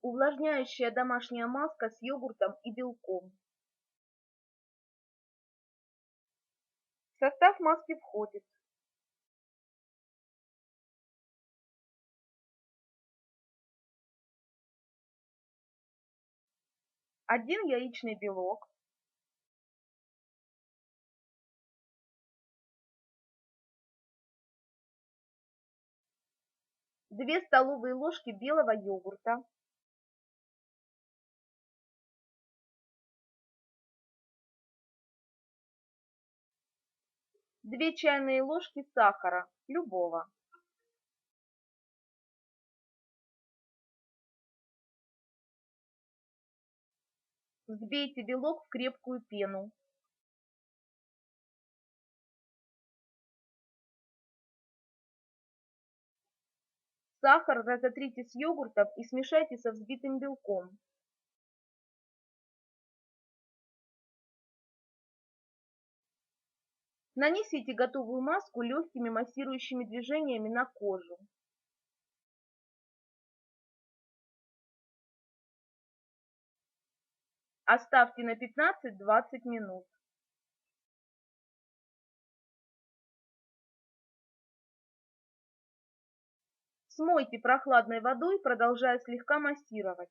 Увлажняющая домашняя маска с йогуртом и белком. В состав маски входит 1 яичный белок, 2 столовые ложки белого йогурта, 2 чайные ложки сахара, любого. Взбейте белок в крепкую пену. Сахар разотрите с йогуртом и смешайте со взбитым белком. Нанесите готовую маску легкими массирующими движениями на кожу. Оставьте на 15-20 минут. Смойте прохладной водой, продолжая слегка массировать.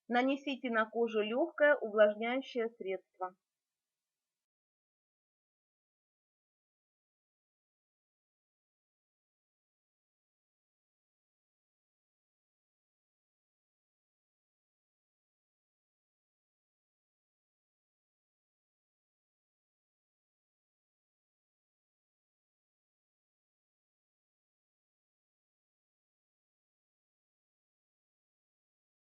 Нанесите на кожу легкое увлажняющее средство.